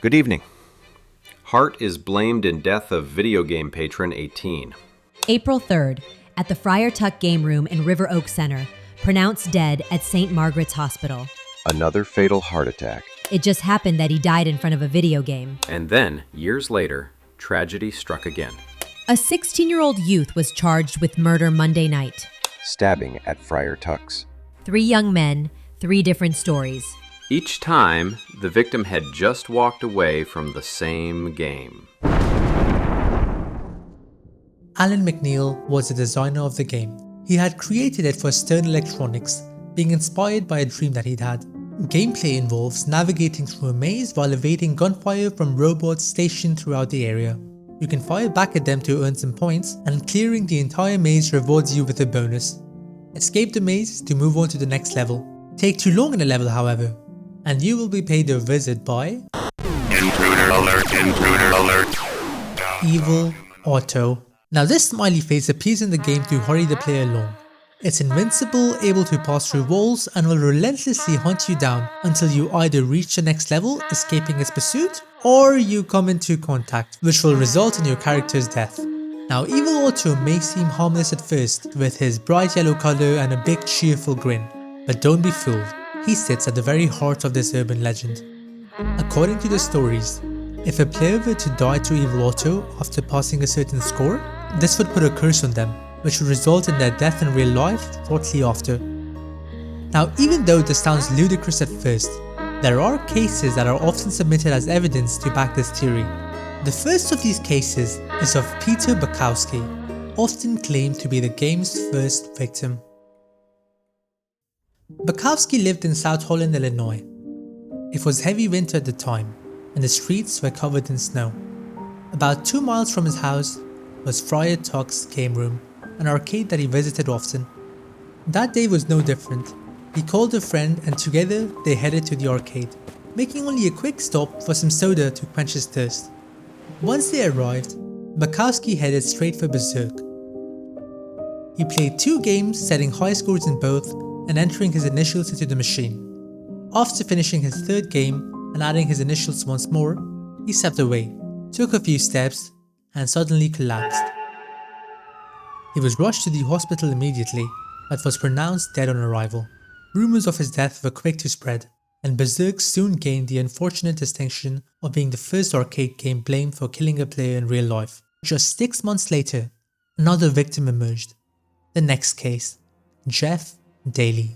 Good evening. Hart is blamed in death of video game patron 18. April 3rd, at the Friar Tuck Game Room in River Oak Center, pronounced dead at St. Margaret's Hospital. Another fatal heart attack. It just happened that he died in front of a video game. And then, years later, tragedy struck again. A 16-year-old youth was charged with murder Monday night. Stabbing at Friar Tuck's. 3 young men, 3 different stories. Each time, the victim had just walked away from the same game. Alan McNeil was the designer of the game. He had created it for Stern Electronics, being inspired by a dream that he'd had. Gameplay involves navigating through a maze while evading gunfire from robots stationed throughout the area. You can fire back at them to earn some points, and clearing the entire maze rewards you with a bonus. Escape the maze to move on to the next level. Take too long in a level, however, and you will be paid a visit by Intruder alert, intruder alert. Evil Otto. Now this smiley face appears in the game to hurry the player along. It's invincible, able to pass through walls, and will relentlessly hunt you down until you either reach the next level, escaping its pursuit, or you come into contact, which will result in your character's death. Now Evil Otto may seem harmless at first, with his bright yellow colour and a big cheerful grin, but don't be fooled, he sits at the very heart of this urban legend. According to the stories, if a player were to die to Evil Otto after passing a certain score, this would put a curse on them, which would result in their death in real life shortly after. Now even though this sounds ludicrous at first, there are cases that are often submitted as evidence to back this theory. The first of these cases is of Peter Bukowski, often claimed to be the game's first victim. Bukowski lived in South Holland, Illinois. It was heavy winter at the time, and the streets were covered in snow. About 2 miles from his house was Friar Tuck's Game Room, an arcade that he visited often. That day was no different. He called a friend and together they headed to the arcade, making only a quick stop for some soda to quench his thirst. Once they arrived, Bukowski headed straight for Berzerk. He played 2 games, setting high scores in both and entering his initials into the machine. After finishing his 3rd game and adding his initials once more, he stepped away, took a few steps, and suddenly collapsed. He was rushed to the hospital immediately, but was pronounced dead on arrival. Rumours of his death were quick to spread, and Berzerk soon gained the unfortunate distinction of being the first arcade game blamed for killing a player in real life. Just 6 months later, another victim emerged. The next case, Jeff Daly.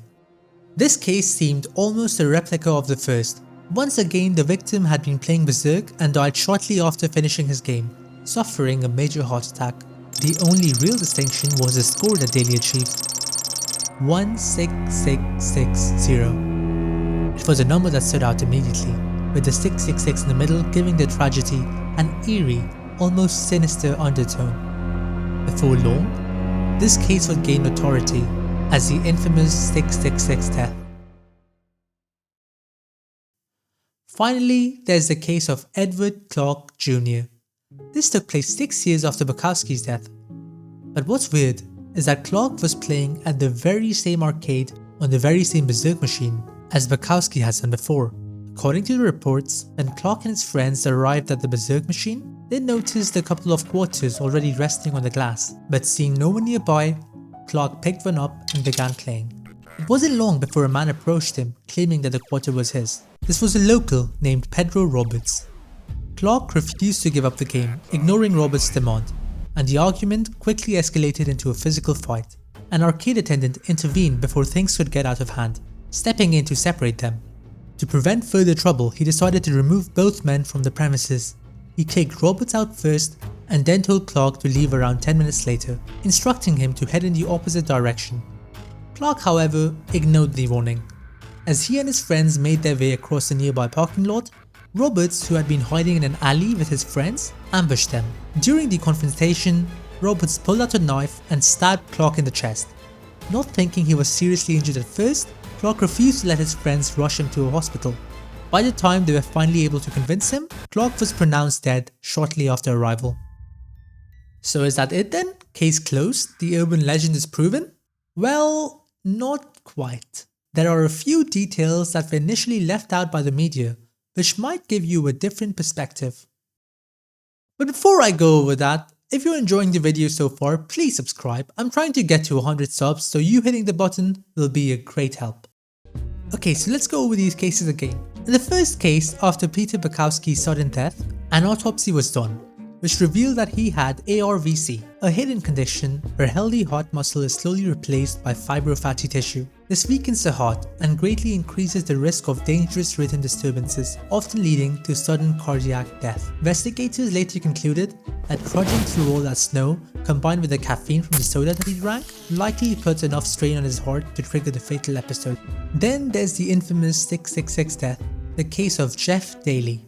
This case seemed almost a replica of the first. Once again, the victim had been playing Berzerk and died shortly after finishing his game, suffering a major heart attack. The only real distinction was the score that Daly achieved. 16660. It was a number that stood out immediately, with the 666 in the middle giving the tragedy an eerie, almost sinister undertone. Before long, this case would gain notoriety as the infamous 666 death. Finally, there's the case of Edward Clark Jr. This took place 6 years after Bukowski's death. But what's weird is that Clark was playing at the very same arcade on the very same Berzerk machine as Bukowski has done before. According to the reports, when Clark and his friends arrived at the Berzerk machine, they noticed a couple of quarters already resting on the glass, but seeing no one nearby, Clark picked one up and began playing. It wasn't long before a man approached him, claiming that the quarter was his. This was a local named Pedro Roberts. Clark refused to give up the game, ignoring Roberts' demand, and the argument quickly escalated into a physical fight. An arcade attendant intervened before things could get out of hand, stepping in to separate them. To prevent further trouble, he decided to remove both men from the premises. He kicked Roberts out first and then told Clark to leave around 10 minutes later, instructing him to head in the opposite direction. Clark, however, ignored the warning. As he and his friends made their way across the nearby parking lot, Roberts, who had been hiding in an alley with his friends, ambushed them. During the confrontation, Roberts pulled out a knife and stabbed Clark in the chest. Not thinking he was seriously injured at first, Clark refused to let his friends rush him to a hospital. By the time they were finally able to convince him, Clark was pronounced dead shortly after arrival. So is that it then? Case closed? The urban legend is proven? Well, not quite. There are a few details that were initially left out by the media, which might give you a different perspective. But before I go over that, if you're enjoying the video so far, please subscribe. I'm trying to get to 100 subs, so you hitting the button will be a great help. Okay, so let's go over these cases again. In the first case, after Peter Bukowski's sudden death, an autopsy was done, which revealed that he had ARVC, a hidden condition where healthy heart muscle is slowly replaced by fibrofatty tissue. This weakens the heart and greatly increases the risk of dangerous rhythm disturbances, often leading to sudden cardiac death. Investigators later concluded that trudging through all that snow, combined with the caffeine from the soda that he drank, likely put enough strain on his heart to trigger the fatal episode. Then there's the infamous 666 death, the case of Jeff Daly.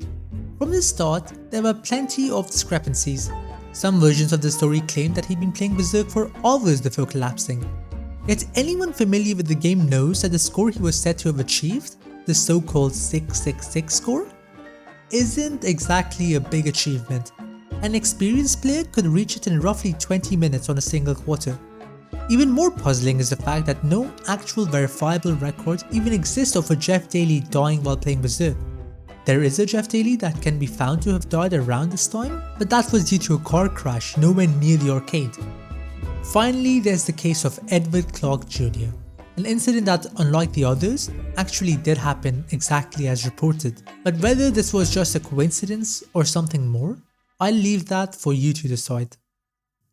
From the start, there were plenty of discrepancies. Some versions of the story claimed that he'd been playing Berzerk for hours before collapsing. Yet anyone familiar with the game knows that the score he was said to have achieved, the so-called 666 score, isn't exactly a big achievement. An experienced player could reach it in roughly 20 minutes on a single quarter. Even more puzzling is the fact that no actual verifiable record even exists of a Jeff Daly dying while playing Berzerk. There is a Jeff Daly that can be found to have died around this time, but that was due to a car crash nowhere near the arcade. Finally, there's the case of Edward Clark Jr., an incident that, unlike the others, actually did happen exactly as reported. But whether this was just a coincidence or something more, I'll leave that for you to decide.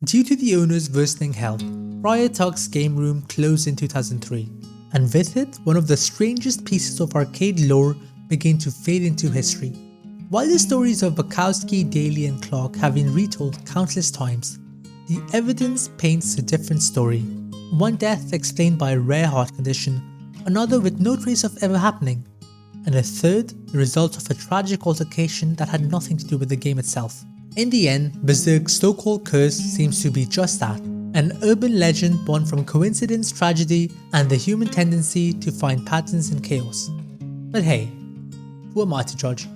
Due to the owner's worsening health, Friar Tuck's game room closed in 2003, and with it, one of the strangest pieces of arcade lore began to fade into history. While the stories of Bukowski, Daly and Clark have been retold countless times, the evidence paints a different story. One death explained by a rare heart condition, another with no trace of ever happening, and a third the result of a tragic altercation that had nothing to do with the game itself. In the end, Berzerk's so-called curse seems to be just that, an urban legend born from coincidence, tragedy, and the human tendency to find patterns in chaos. But hey, who am I to judge?